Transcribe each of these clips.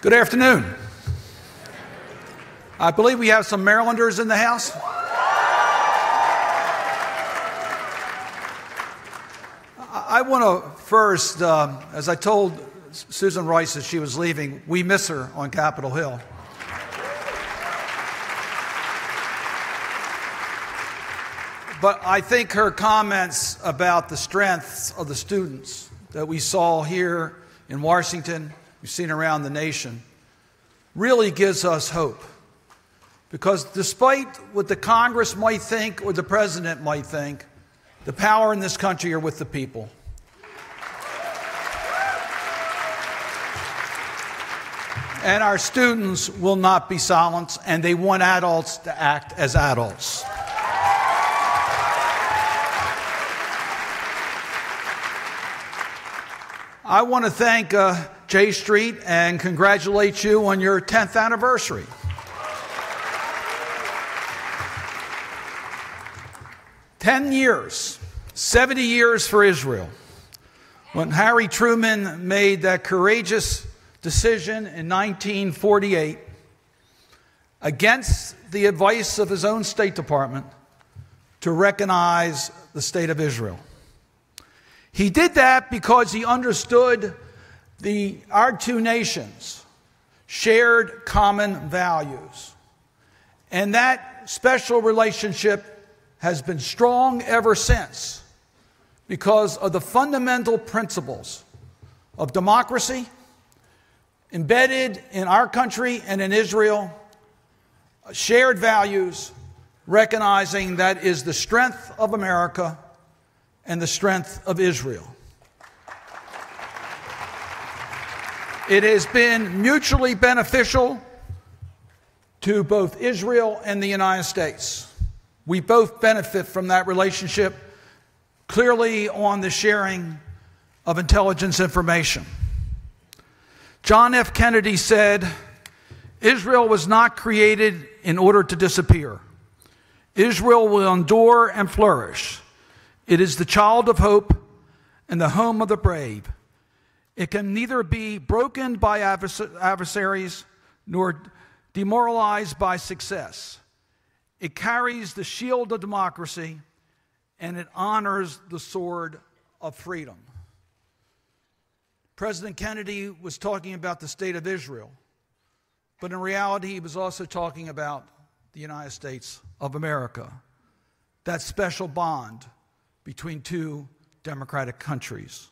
Good afternoon. I believe we have some Marylanders in the house. I want to first, as I told Susan Rice as she was leaving, we miss her on Capitol Hill. But I think her comments about the strengths of the students that we saw here in Washington, we've seen around the nation, really gives us hope. Because despite what the Congress might think or the president might think, the power in this country are with the people. And our students will not be silenced, and they want adults to act as adults. I want to thank J Street and congratulate you on your 10th anniversary. "10 years, 70 years for Israel. When Harry Truman made that courageous decision in 1948 against the advice of his own State Department to recognize the State of Israel. He did that because he understood our two nations shared common values. And that special relationship has been strong ever since because of the fundamental principles of democracy embedded in our country and in Israel, shared values, recognizing that is the strength of America and the strength of Israel. It has been mutually beneficial to both Israel and the United States. We both benefit from that relationship, clearly on the sharing of intelligence information. John F. Kennedy said, "Israel was not created in order to disappear. Israel will endure and flourish. It is the child of hope and the home of the brave. It can neither be broken by adversaries nor demoralized by success. It carries the shield of democracy and it honors the sword of freedom." President Kennedy was talking about the state of Israel, but in reality he was also talking about the United States of America, that special bond between two democratic countries.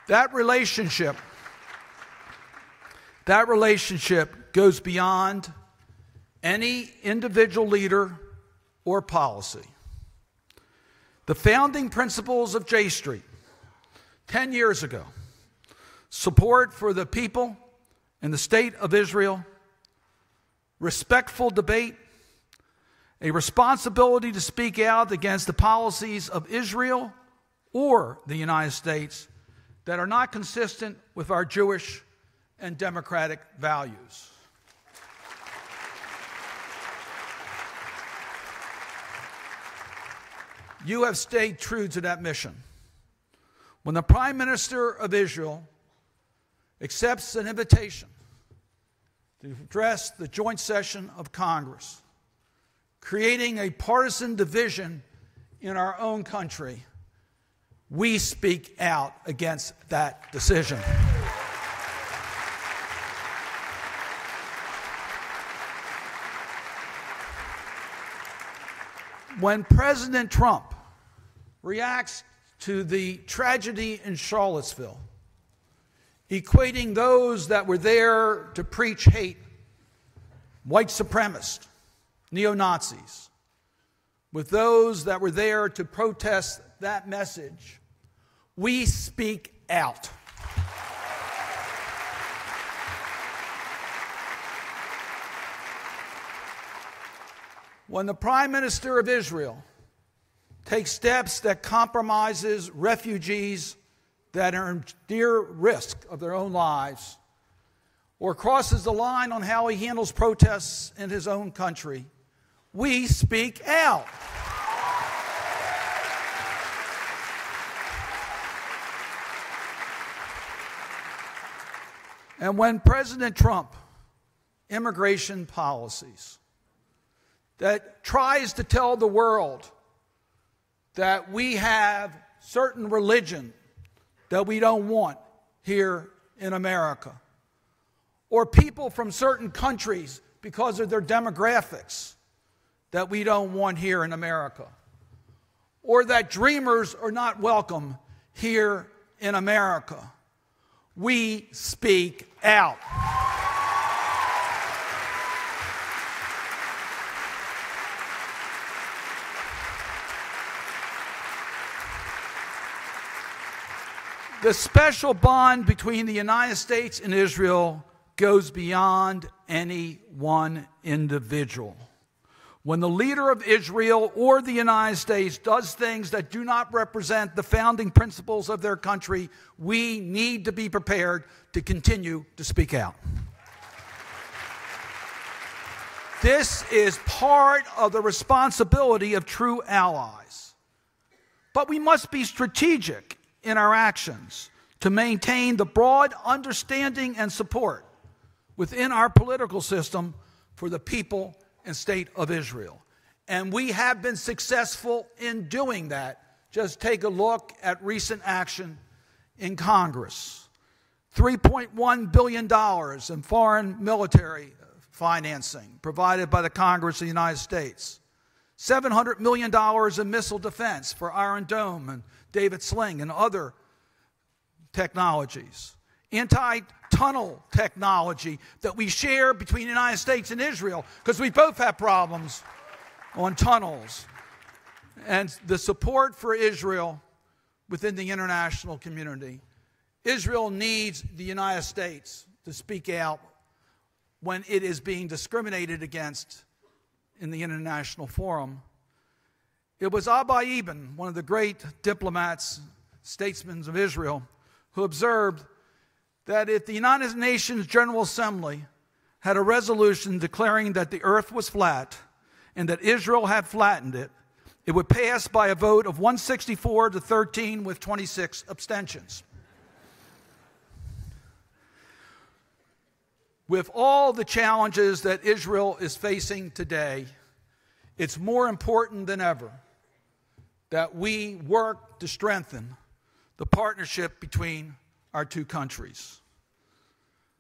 That relationship goes beyond any individual leader or policy. The founding principles of J Street 10 years ago, support for the people and the state of Israel, respectful debate, a responsibility to speak out against the policies of Israel or the United States that are not consistent with our Jewish and democratic values. You have stayed true to that mission. When the Prime Minister of Israel accepts an invitation to address the joint session of Congress, creating a partisan division in our own country, we speak out against that decision. When President Trump reacts to the tragedy in Charlottesville, equating those that were there to preach hate, white supremacists, neo-Nazis, with those that were there to protest that message, we speak out. When the Prime Minister of Israel takes steps that compromises refugees that are in near risk of their own lives, or crosses the line on how he handles protests in his own country, we speak out. And when President Trump, immigration policies, that tries to tell the world that we have certain religion that we don't want here in America, or people from certain countries because of their demographics that we don't want here in America, or that dreamers are not welcome here in America, we speak out. The special bond between the United States and Israel goes beyond any one individual. When the leader of Israel or the United States does things that do not represent the founding principles of their country, we need to be prepared to continue to speak out. This is part of the responsibility of true allies. But we must be strategic in our actions to maintain the broad understanding and support within our political system for the people and state of Israel. And we have been successful in doing that. Just take a look at recent action in Congress. $3.1 billion in foreign military financing provided by the Congress of the United States. $700 million in missile defense for Iron Dome and David Sling and other technologies. Anti-tunnel technology that we share between the United States and Israel because we both have problems on tunnels. And the support for Israel within the international community. Israel needs the United States to speak out when it is being discriminated against in the international forum. It was Abba Eban, one of the great diplomats, statesmen of Israel, who observed that if the United Nations General Assembly had a resolution declaring that the earth was flat and that Israel had flattened it, it would pass by a vote of 164 to 13 with 26 abstentions. With all the challenges that Israel is facing today, it's more important than ever that we work to strengthen the partnership between our two countries.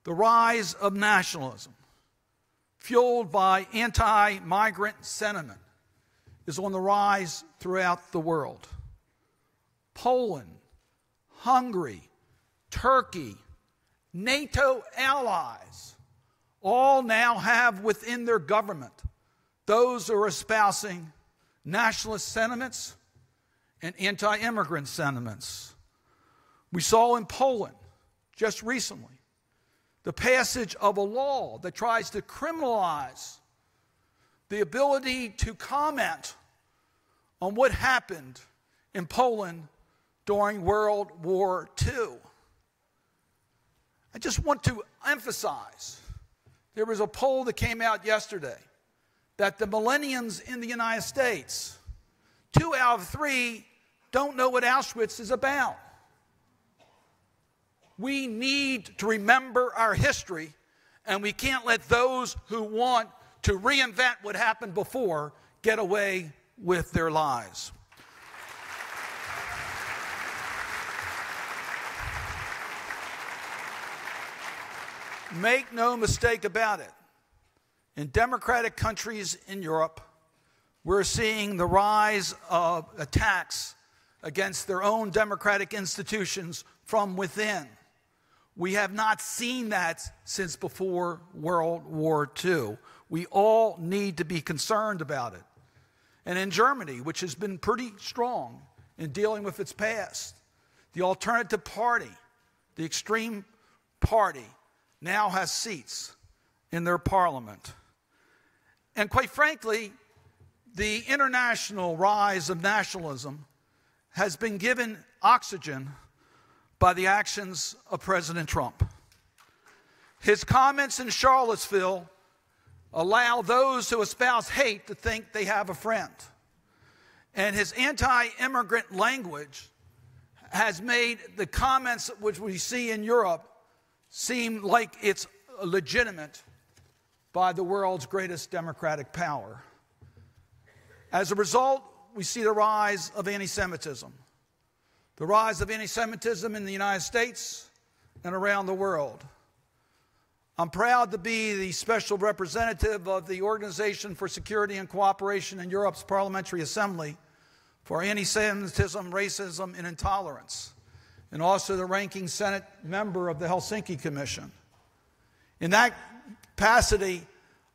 The rise of nationalism, fueled by anti-migrant sentiment, is on the rise throughout the world. Poland, Hungary, Turkey, NATO allies all now have within their government those who are espousing nationalist sentiments and anti-immigrant sentiments. We saw in Poland just recently the passage of a law that tries to criminalize the ability to comment on what happened in Poland during World War II. I just want to emphasize, there was a poll that came out yesterday that the millennials in the United States, 2 out of 3 don't know what Auschwitz is about. We need to remember our history, and we can't let those who want to reinvent what happened before get away with their lies. Make no mistake about it. In democratic countries in Europe, we're seeing the rise of attacks against their own democratic institutions from within. We have not seen that since before World War II. We all need to be concerned about it. And in Germany, which has been pretty strong in dealing with its past, the alternative party, the extreme party, now has seats in their parliament. And quite frankly, the international rise of nationalism has been given oxygen by the actions of President Trump. His comments in Charlottesville allow those who espouse hate to think they have a friend. And his anti-immigrant language has made the comments which we see in Europe seem like it's legitimate by the world's greatest democratic power. As a result, we see the rise of anti-Semitism. The rise of anti-Semitism in the United States and around the world. I'm proud to be the special representative of the Organization for Security and Cooperation in Europe's Parliamentary Assembly for Anti-Semitism, Racism, and Intolerance, and also the ranking Senate member of the Helsinki Commission. In that capacity,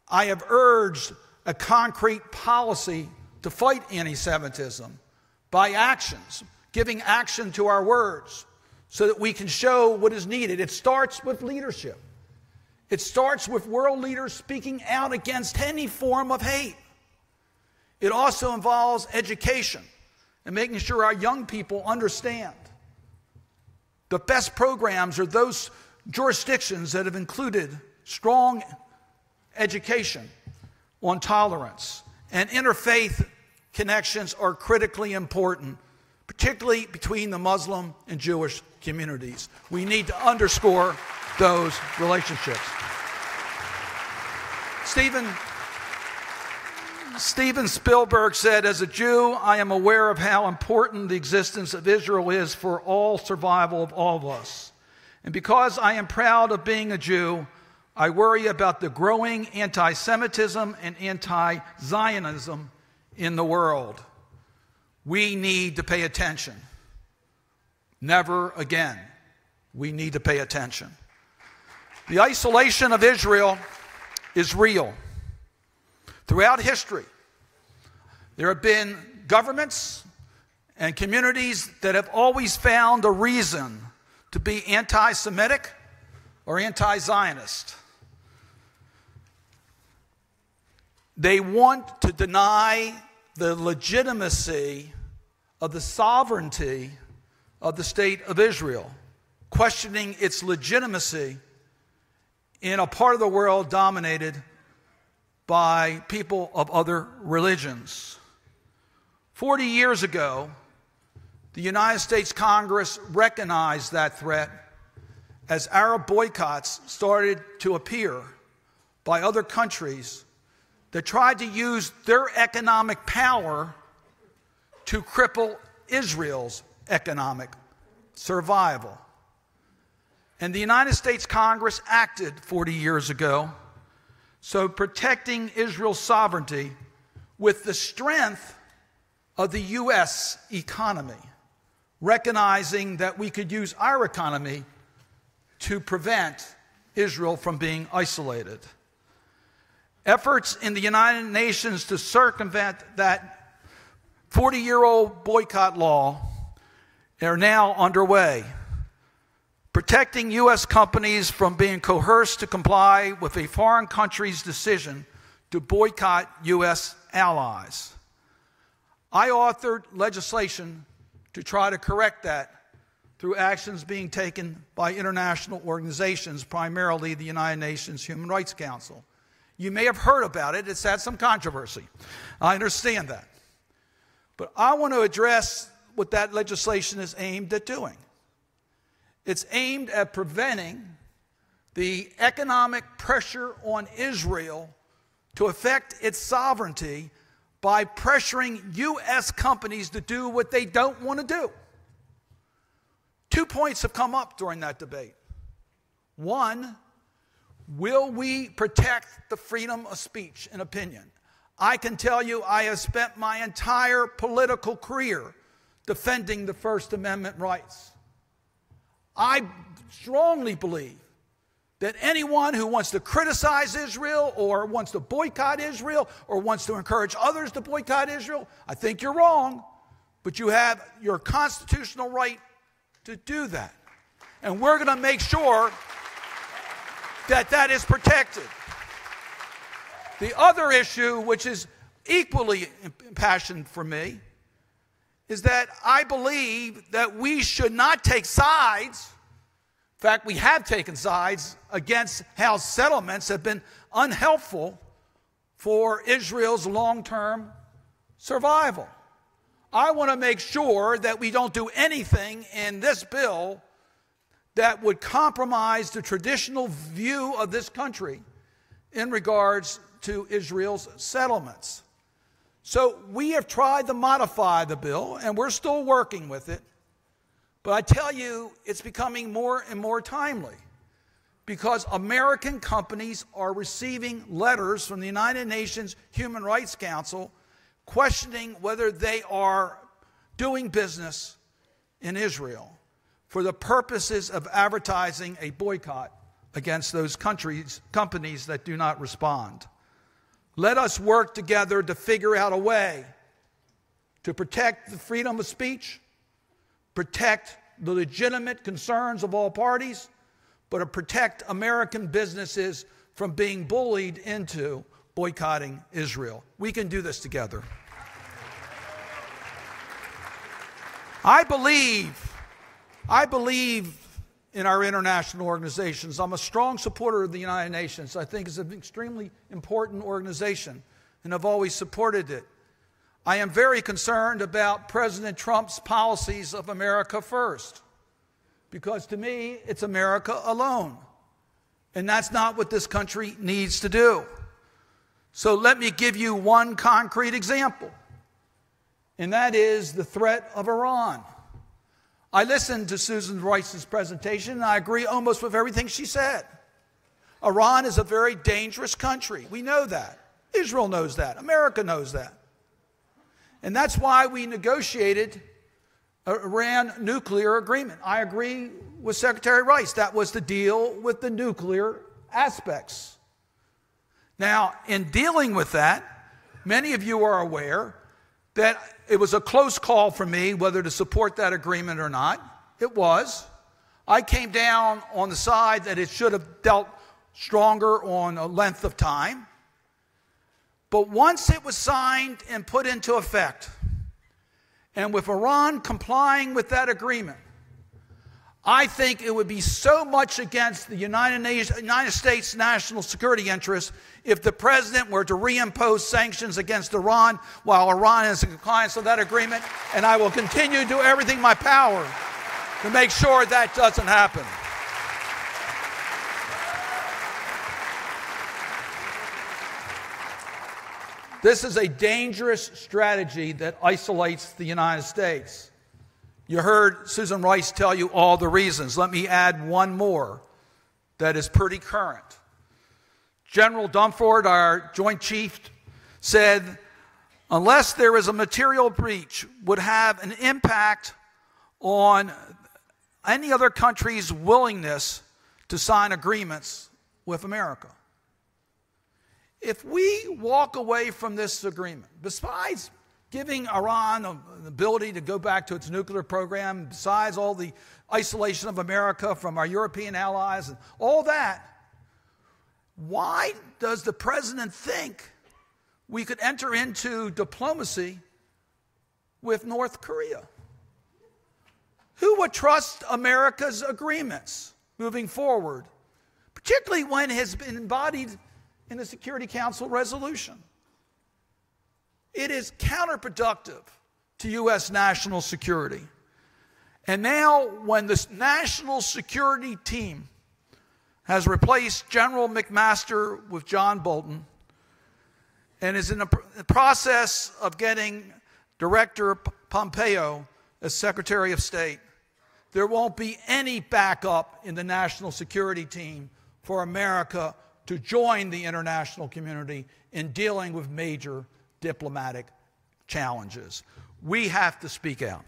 I have urged a concrete policy to fight anti-Semitism by actions, giving action to our words so that we can show what is needed. It starts with leadership. It starts with world leaders speaking out against any form of hate. It also involves education and making sure our young people understand. The best programs are those jurisdictions that have included strong education on tolerance, and interfaith connections are critically important, particularly between the Muslim and Jewish communities. We need to underscore those relationships. Steven Spielberg said, "As a Jew, I am aware of how important the existence of Israel is for all survival of all of us. And because I am proud of being a Jew, I worry about the growing anti-Semitism and anti-Zionism in the world. We need to pay attention. Never again. We need to pay attention." The isolation of Israel is real. Throughout history, there have been governments and communities that have always found a reason to be anti-Semitic or anti-Zionist. They want to deny the legitimacy of the sovereignty of the state of Israel, questioning its legitimacy in a part of the world dominated by people of other religions. 40 years ago, the United States Congress recognized that threat as Arab boycotts started to appear by other countries that tried to use their economic power to cripple Israel's economic survival. And the United States Congress acted 40 years ago, so protecting Israel's sovereignty with the strength of the U.S. economy, recognizing that we could use our economy to prevent Israel from being isolated. Efforts in the United Nations to circumvent that 40-year-old boycott law are now underway, protecting U.S. companies from being coerced to comply with a foreign country's decision to boycott U.S. allies. I authored legislation to try to correct that through actions being taken by international organizations, primarily the United Nations Human Rights Council. You may have heard about it. It's had some controversy. I understand that. But I want to address what that legislation is aimed at doing. It's aimed at preventing the economic pressure on Israel to affect its sovereignty by pressuring U.S. companies to do what they don't want to do. 2 points have come up during that debate. One, will we protect the freedom of speech and opinion? I can tell you I have spent my entire political career defending the First Amendment rights. I strongly believe that anyone who wants to criticize Israel or wants to boycott Israel or wants to encourage others to boycott Israel, I think you're wrong, but you have your constitutional right to do that. And we're going to make sure that that is protected. The other issue, which is equally impassioned for me, is that I believe that we should not take sides. In fact, we have taken sides against how settlements have been unhelpful for Israel's long-term survival. I want to make sure that we don't do anything in this bill that would compromise the traditional view of this country in regards to Israel's settlements. So we have tried to modify the bill, and we're still working with it. But I tell you, it's becoming more and more timely because American companies are receiving letters from the United Nations Human Rights Council questioning whether they are doing business in Israel for the purposes of advertising a boycott against those companies that do not respond. Let us work together to figure out a way to protect the freedom of speech, protect the legitimate concerns of all parties, but to protect American businesses from being bullied into boycotting Israel. We can do this together. I believe in our international organizations. I'm a strong supporter of the United Nations. I think it's an extremely important organization, and I've always supported it. I am very concerned about President Trump's policies of America first, because to me, it's America alone. And that's not what this country needs to do. So let me give you one concrete example, and that is the threat of Iran. I listened to Susan Rice's presentation, and I agree almost with everything she said. Iran is a very dangerous country. We know that. Israel knows that. America knows that. And that's why we negotiated an Iran nuclear agreement. I agree with Secretary Rice. That was to deal with the nuclear aspects. Now, in dealing with that, many of you are aware that it was a close call for me whether to support that agreement or not. It was. I came down on the side that it should have dealt stronger on a length of time. But once it was signed and put into effect, and with Iran complying with that agreement, I think it would be so much against the United States national security interests if the president were to reimpose sanctions against Iran while Iran is in compliance with that agreement, and I will continue to do everything in my power to make sure that doesn't happen. This is a dangerous strategy that isolates the United States. You heard Susan Rice tell you all the reasons. Let me add one more that is pretty current. General Dunford, our Joint Chief, said, unless there is a material breach, would have an impact on any other country's willingness to sign agreements with America. If we walk away from this agreement, besides giving Iran the ability to go back to its nuclear program, besides all the isolation of America from our European allies and all that, why does the president think we could enter into diplomacy with North Korea? Who would trust America's agreements moving forward, particularly when it has been embodied in the Security Council resolution? It is counterproductive to U.S. national security. And now, when the national security team has replaced General McMaster with John Bolton and is in the process of getting Director Pompeo as Secretary of State, there won't be any backup in the national security team for America to join the international community in dealing with major diplomatic challenges. We have to speak out.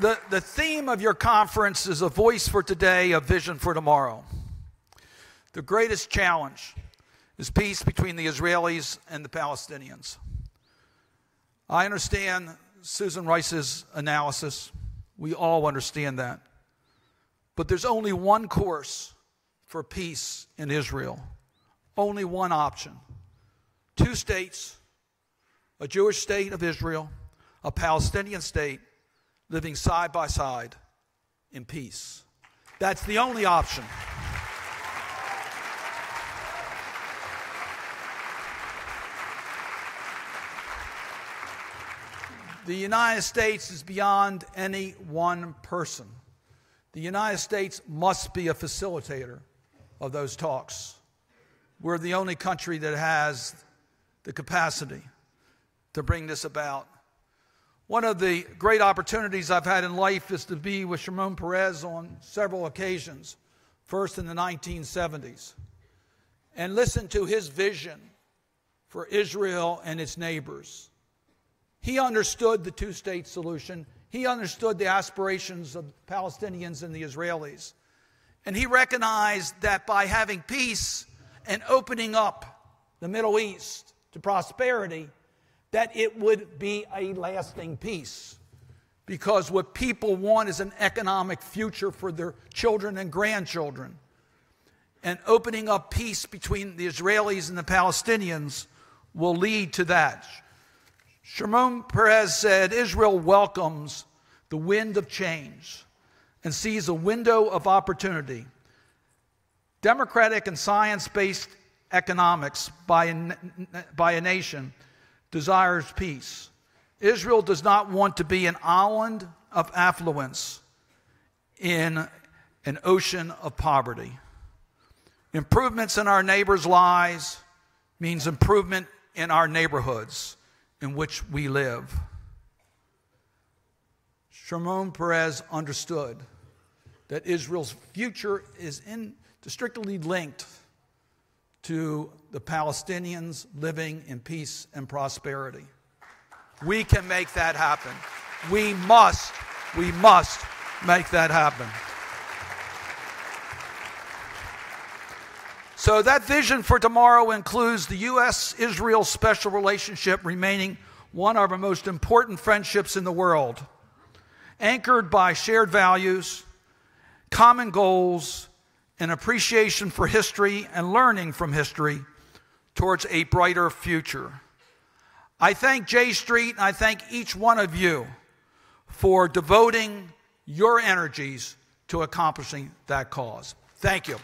The theme of your conference is a voice for today, a vision for tomorrow. The greatest challenge is peace between the Israelis and the Palestinians. I understand Susan Rice's analysis. We all understand that. But there's only one course for peace in Israel. Only one option. 2 states, a Jewish state of Israel, a Palestinian state, living side by side in peace. That's the only option. The United States is beyond any one person. The United States must be a facilitator of those talks. We're the only country that has the capacity to bring this about. One of the great opportunities I've had in life is to be with Shimon Peres on several occasions, first in the 1970s, and listen to his vision for Israel and its neighbors. He understood the two-state solution. He understood the aspirations of the Palestinians and the Israelis. And he recognized that by having peace and opening up the Middle East to prosperity, that it would be a lasting peace. Because what people want is an economic future for their children and grandchildren. And opening up peace between the Israelis and the Palestinians will lead to that. Shimon Peres said, Israel welcomes the wind of change and sees a window of opportunity. Democratic and science-based economics by a nation desires peace. Israel does not want to be an island of affluence in an ocean of poverty. Improvements in our neighbors' lives means improvement in our neighborhoods in which we live. Shimon Peres understood that Israel's future is inextricably linked to the Palestinians living in peace and prosperity. We can make that happen. We must make that happen. So that vision for tomorrow includes the U.S.-Israel special relationship remaining one of our most important friendships in the world, anchored by shared values, common goals, and appreciation for history and learning from history towards a brighter future. I thank J Street and I thank each one of you for devoting your energies to accomplishing that cause. Thank you.